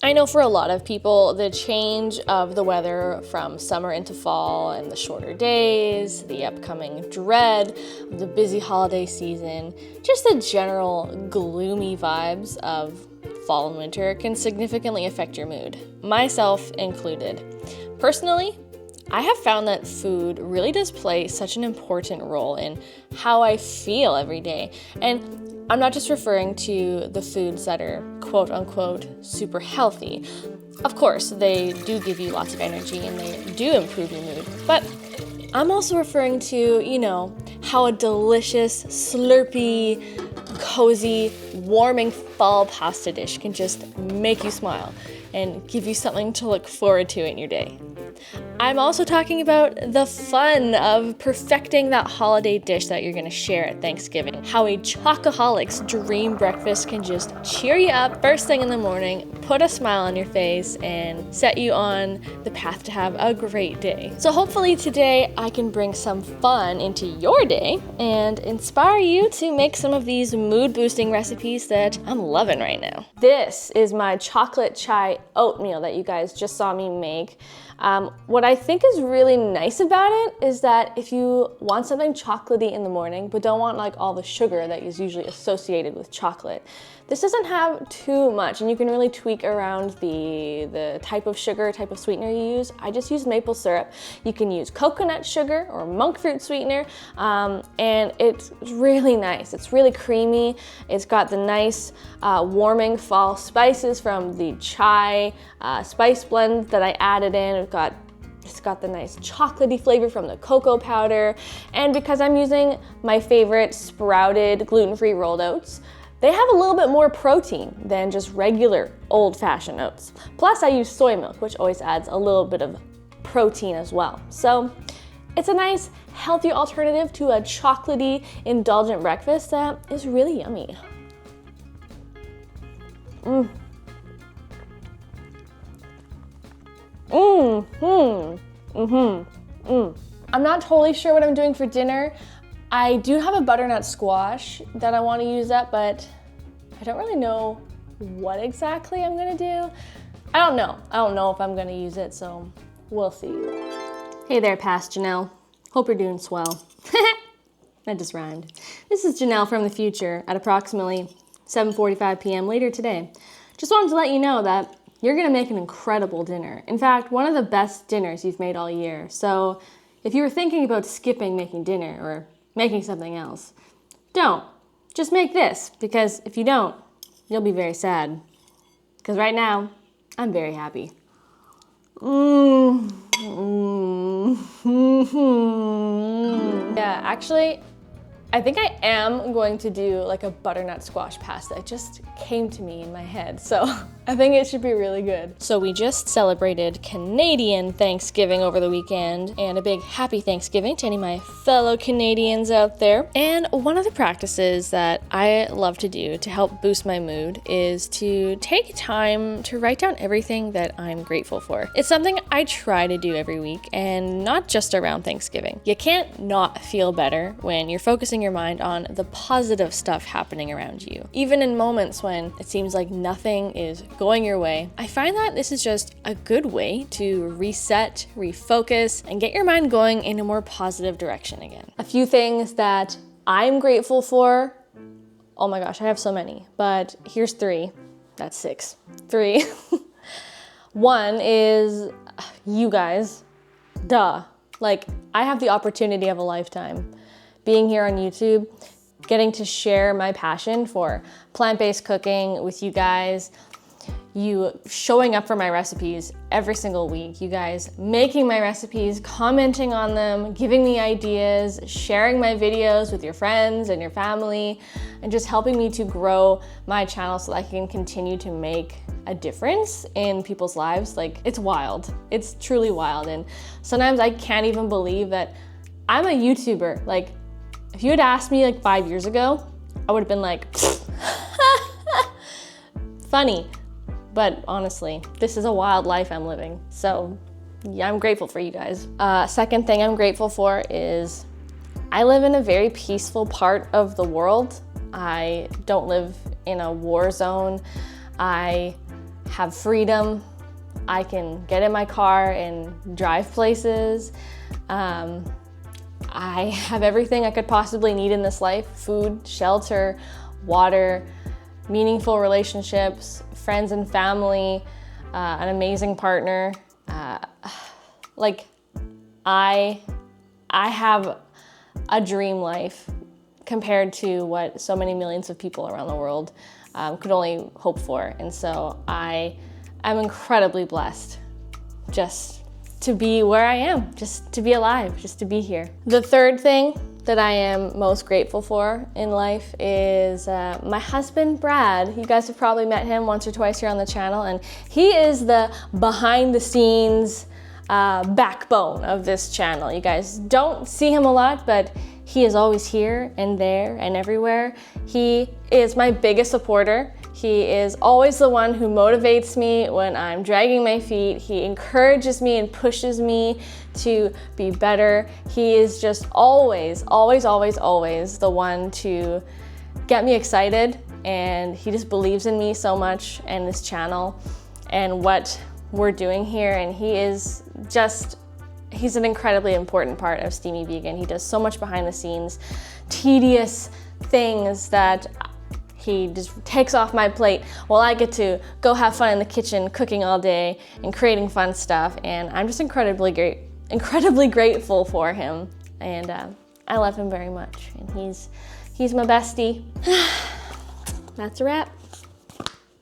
I know for a lot of people, the change of the weather from summer into fall and the shorter days, the upcoming dread of the busy holiday season, just the general gloomy vibes of fall and winter can significantly affect your mood, myself included. Personally, I have found that food really does play such an important role in how I feel every day. And I'm not just referring to the foods that are quote unquote super healthy. Of course, they do give you lots of energy and they do improve your mood. But I'm also referring to, how a delicious, slurpy, cozy, warming fall pasta dish can just make you smile and give you something to look forward to in your day. I'm also talking about the fun of perfecting that holiday dish that you're gonna share at Thanksgiving. How a chocoholic's dream breakfast can just cheer you up first thing in the morning, put a smile on your face, and set you on the path to have a great day. So hopefully today I can bring some fun into your day and inspire you to make some of these mood-boosting recipes that I'm loving right now. This is my chocolate chai oatmeal that you guys just saw me make. What I think is really nice about it is that if you want something chocolatey in the morning, but don't want like all the sugar that is usually associated with chocolate, this doesn't have too much, and you can really tweak around the type of sugar, type of sweetener you use. I just use maple syrup. You can use coconut sugar or monk fruit sweetener, and it's really nice. It's really creamy. It's got the nice warming fall spices from the chai spice blend that I added in. It's got the nice chocolatey flavor from the cocoa powder, and because I'm using my favorite sprouted gluten-free rolled oats, they have a little bit more protein than just regular old-fashioned oats. Plus I use soy milk, which always adds a little bit of protein as well. So it's a nice, healthy alternative to a chocolatey, indulgent breakfast that is really yummy. I'm not totally sure what I'm doing for dinner. I do have a butternut squash that I want to use up, but I don't really know what exactly I'm gonna do. I don't know if I'm gonna use it, so we'll see. Hey there, past Janelle. Hope you're doing swell. That just rhymed. This is Janelle from the future at approximately 7:45 p.m. later today. Just wanted to let you know that you're gonna make an incredible dinner. In fact, one of the best dinners you've made all year. So if you were thinking about skipping making dinner or making something else, don't. Just make this, because if you don't, you'll be very sad. Because right now, I'm very happy. Yeah, actually, I think I am going to do like a butternut squash pasta. It just came to me in my head, so I think it should be really good. So we just celebrated Canadian Thanksgiving over the weekend, and a big happy Thanksgiving to any of my fellow Canadians out there. And one of the practices that I love to do to help boost my mood is to take time to write down everything that I'm grateful for. It's something I try to do every week, and not just around Thanksgiving. You can't not feel better when you're focusing your mind on the positive stuff happening around you. Even in moments when it seems like nothing is going your way, I find that this is just a good way to reset, refocus, and get your mind going in a more positive direction again. A few things that I'm grateful for. Oh my gosh, I have so many, but here's 3. That's 6. 3. One is you guys. Duh. Like, I have the opportunity of a lifetime. Being here on YouTube, getting to share my passion for plant-based cooking with you guys, you showing up for my recipes every single week, you guys making my recipes, commenting on them, giving me ideas, sharing my videos with your friends and your family, and just helping me to grow my channel so that I can continue to make a difference in people's lives. Like, it's wild. It's truly wild. And sometimes I can't even believe that I'm a YouTuber. Like, if you had asked me like 5 years ago, I would have been like, funny. But honestly, this is a wild life I'm living. So yeah, I'm grateful for you guys. Second thing I'm grateful for is I live in a very peaceful part of the world. I don't live in a war zone. I have freedom. I can get in my car and drive places. I have everything I could possibly need in this life: food, shelter, water, meaningful relationships, friends and family, an amazing partner. Like, I have a dream life compared to what so many millions of people around the world could only hope for. And so I am incredibly blessed just to be where I am, just to be alive, just to be here. The third thing that I am most grateful for in life is my husband, Brad. You guys have probably met him once or twice here on the channel, and he is the behind the scenes backbone of this channel. You guys don't see him a lot, but he is always here and there and everywhere. He is my biggest supporter. He is always the one who motivates me when I'm dragging my feet. He encourages me and pushes me to be better. He is just always, always, always, always the one to get me excited, and he just believes in me so much and this channel and what we're doing here. And he's an incredibly important part of Steamy Vegan. He does so much behind the scenes, tedious things that he just takes off my plate while I get to go have fun in the kitchen, cooking all day and creating fun stuff. And I'm just incredibly grateful for him. And I love him very much. And he's my bestie. That's a wrap.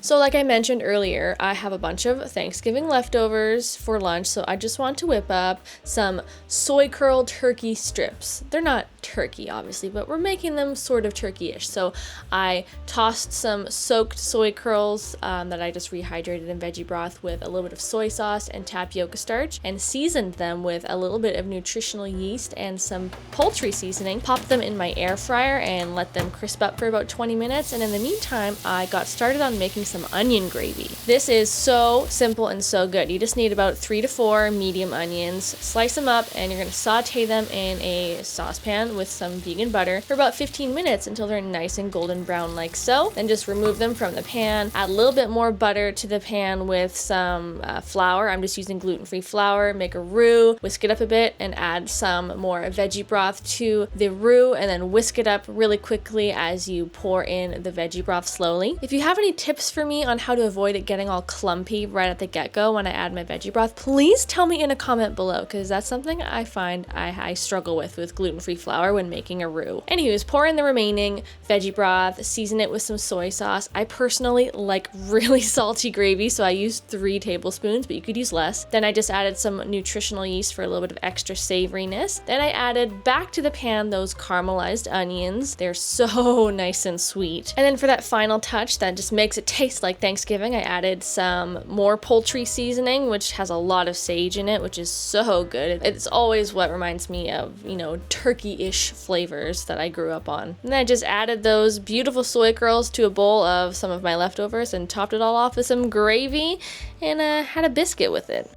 So like I mentioned earlier, I have a bunch of Thanksgiving leftovers for lunch, so I just want to whip up some soy curl turkey strips. They're not turkey, obviously, but we're making them sort of turkey-ish. So I tossed some soaked soy curls that I just rehydrated in veggie broth with a little bit of soy sauce and tapioca starch, and seasoned them with a little bit of nutritional yeast and some poultry seasoning. Popped them in my air fryer and let them crisp up for about 20 minutes, and in the meantime, I got started on making some onion gravy. This is so simple and so good. You just need about 3 to 4 medium onions, slice them up, and you're gonna saute them in a saucepan with some vegan butter for about 15 minutes until they're nice and golden brown like so. Then just remove them from the pan, add a little bit more butter to the pan with some flour. I'm just using gluten-free flour. Make a roux, whisk it up a bit, and add some more veggie broth to the roux, and then whisk it up really quickly as you pour in the veggie broth slowly. If you have any tips for me on how to avoid it getting all clumpy right at the get-go when I add my veggie broth, please tell me in a comment below, because that's something I find I struggle with gluten-free flour when making a roux. Anyways, pour in the remaining veggie broth, season it with some soy sauce. I personally like really salty gravy, so I used 3 tablespoons, but you could use less. Then I just added some nutritional yeast for a little bit of extra savoriness. Then I added back to the pan those caramelized onions. They're so nice and sweet. And then for that final touch that just makes it taste like Thanksgiving, I added some more poultry seasoning, which has a lot of sage in it, which is so good. It's always what reminds me of, you know, turkey-ish flavors that I grew up on. And then I just added those beautiful soy curls to a bowl of some of my leftovers and topped it all off with some gravy, and had a biscuit with it.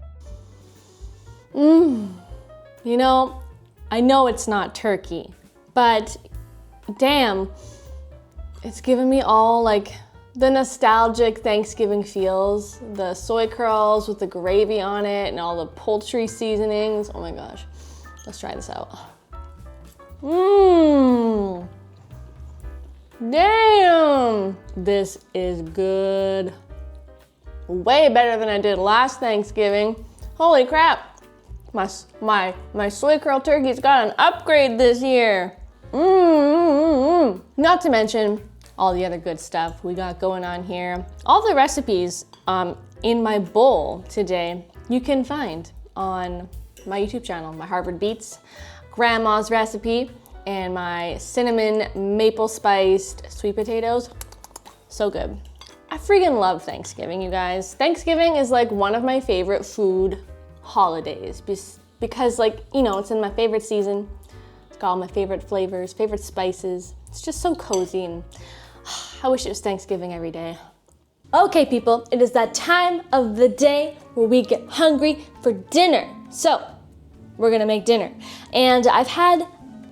You know, I know it's not turkey, but damn, it's giving me all like the nostalgic Thanksgiving feels. The soy curls with the gravy on it and all the poultry seasonings. Oh my gosh, let's try this out. Damn, this is good. Way better than I did last Thanksgiving. Holy crap, my soy curl turkey's got an upgrade this year. Not to mention all the other good stuff we got going on here. All the recipes in my bowl today you can find on my YouTube channel, my Harvard Beats, Grandma's recipe, and my cinnamon maple spiced sweet potatoes. So good. I freaking love Thanksgiving, you guys. Thanksgiving is like one of my favorite food holidays because, like, you know, it's in my favorite season. It's got all my favorite flavors, favorite spices. It's just so cozy, and I wish it was Thanksgiving every day. Okay, people, it is that time of the day where we get hungry for dinner. So we're gonna make dinner. And I've had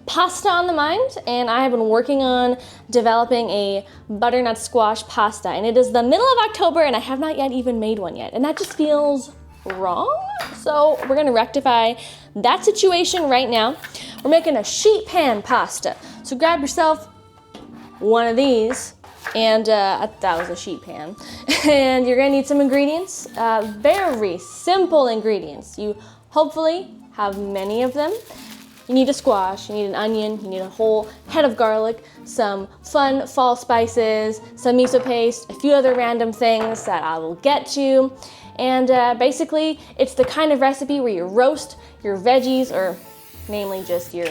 pasta on the mind, and I have been working on developing a butternut squash pasta, and it is the middle of October and I have not yet even made one yet, and that just feels wrong. So we're gonna rectify that situation right now. We're making a sheet pan pasta. So grab yourself one of these, and that was a sheet pan. And you're gonna need some ingredients, very simple ingredients. You hopefully have many of them. You need a squash, you need an onion, you need a whole head of garlic, some fun fall spices, some miso paste, a few other random things that I will get to. And basically, it's the kind of recipe where you roast your veggies, or namely just your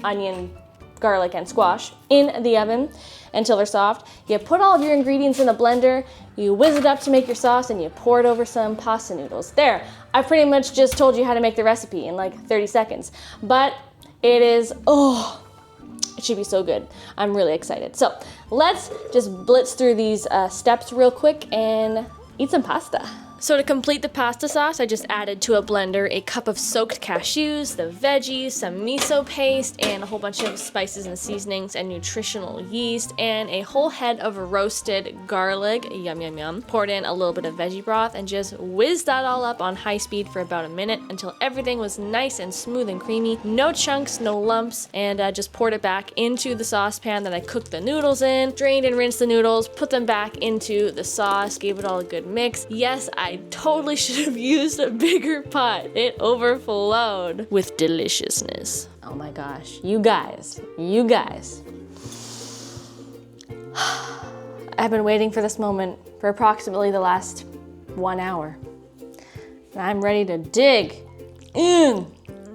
onion, garlic, and squash, in the oven until they're soft. You put all of your ingredients in a blender, you whiz it up to make your sauce, and you pour it over some pasta noodles. There, I pretty much just told you how to make the recipe in like 30 seconds. But it is, it should be so good. I'm really excited. So let's just blitz through these steps real quick and eat some pasta. So to complete the pasta sauce, I just added to a blender a cup of soaked cashews, the veggies, some miso paste, and a whole bunch of spices and seasonings and nutritional yeast, and a whole head of roasted garlic, yum yum yum. Poured in a little bit of veggie broth and just whizzed that all up on high speed for about a minute until everything was nice and smooth and creamy, no chunks, no lumps, and just poured it back into the saucepan that I cooked the noodles in, drained and rinsed the noodles, put them back into the sauce, gave it all a good mix. Yes, I totally should have used a bigger pot. It overflowed with deliciousness. Oh my gosh, you guys. I've been waiting for this moment for approximately the last 1 hour. And I'm ready to dig in.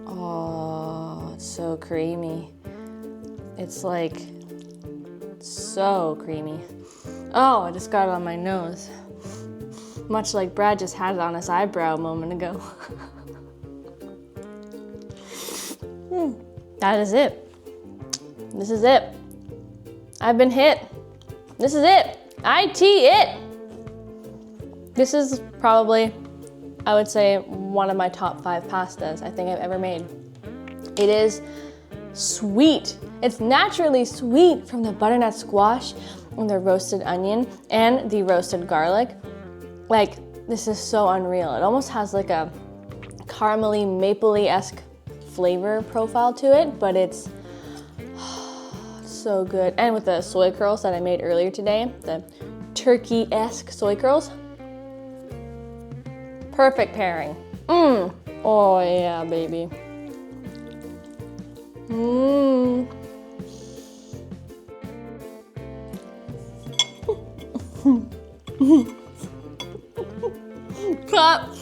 Oh, it's so creamy. It's like so creamy. Oh, I just got it on my nose. Much like Brad just had it on his eyebrow a moment ago. That is it. This is it. I've been hit. This is it. it. This is probably, I would say, one of my top 5 pastas I think I've ever made. It is sweet. It's naturally sweet from the butternut squash and the roasted onion and the roasted garlic. Like, this is so unreal. It almost has like a caramely, mapley-esque flavor profile to it, but it's so good. And with the soy curls that I made earlier today, the turkey-esque soy curls, perfect pairing. Oh yeah, baby. Cut.